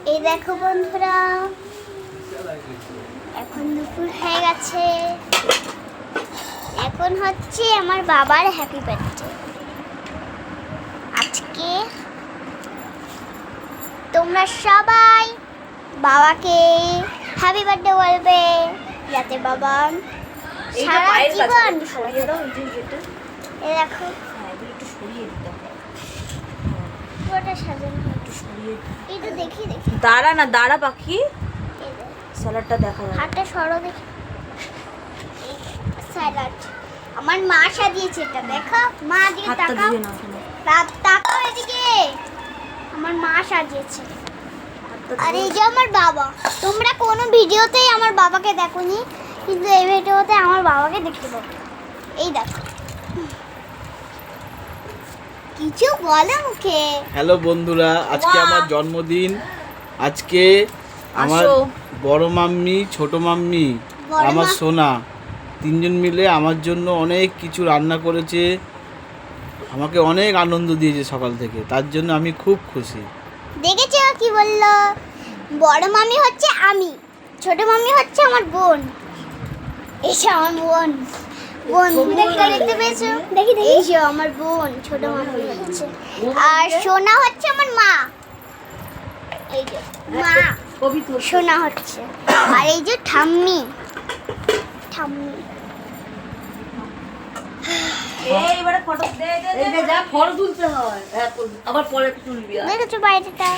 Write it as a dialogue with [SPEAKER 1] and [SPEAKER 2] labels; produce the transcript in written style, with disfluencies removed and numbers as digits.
[SPEAKER 1] এই দেখো বন্ধুরা, এখন দুপুর হয়ে গেছে। এখন হচ্ছে আমার বাবার হ্যাপি বার্থডে। আজকে তোমরা সবাই বাবাকে হ্যাপি বার্থডে বলবে, যাতে বাবা সারা জীবন এই দেখো পুরোটা সাজানো এটা দেখি
[SPEAKER 2] দাঁড়া না, দাঁড়া পাখি, স্যালাডটা দেখা যায়।
[SPEAKER 1] হাতটা সরো দেখি। স্যালাড আমার মা সাজিয়েছে, এটা দেখো। মা দিকে
[SPEAKER 2] হাতটা
[SPEAKER 1] তাকাও,
[SPEAKER 2] দিয়ে নাও তুমি।
[SPEAKER 1] তাকাও এদিকে। আমার মা সাজিয়েছে। আর এই যে আমার বাবা। তোমরা কোনো ভিডিওতেই আমার বাবাকে দেখোনি, কিন্তু এই ভিডিওতে আমার বাবাকে দেখতে পাবো। এই দেখো, কিছু বলো মুখে।
[SPEAKER 3] হ্যালো বন্ধুরা, আজকে আমার জন্মদিন। আজকে আমার
[SPEAKER 2] আসো।
[SPEAKER 3] বড় মাম্মি, ছোট মাম্মি,
[SPEAKER 1] বড়
[SPEAKER 3] আমার
[SPEAKER 1] মা-
[SPEAKER 3] সোনা তিনজন মিলে আমার জন্য অনেক কিছু রান্না করেছে। আমাকে অনেক আনন্দ দিয়েছে সকাল থেকে, তার জন্য আমি খুব খুশি।
[SPEAKER 1] দেখেছো কি বললো? বড় মামি হচ্ছে আমি, ছোট মামি হচ্ছে আমার বোন। এসো আমার বোন। বোন দেখতে পেয়েছো? দেখি এসো আমার বোন, ছোট মামি হচ্ছে। আর সোনা হচ্ছে আমার মা। এই যে মা, সোনা হচ্ছে। আর এই যে ঠাম্মি, ঠাম্মি।
[SPEAKER 2] এবারে ফটো দে, যা ফটো তুলতে হয়, আবার পরে তুলবি।
[SPEAKER 1] দেখেছো বাইরেটা?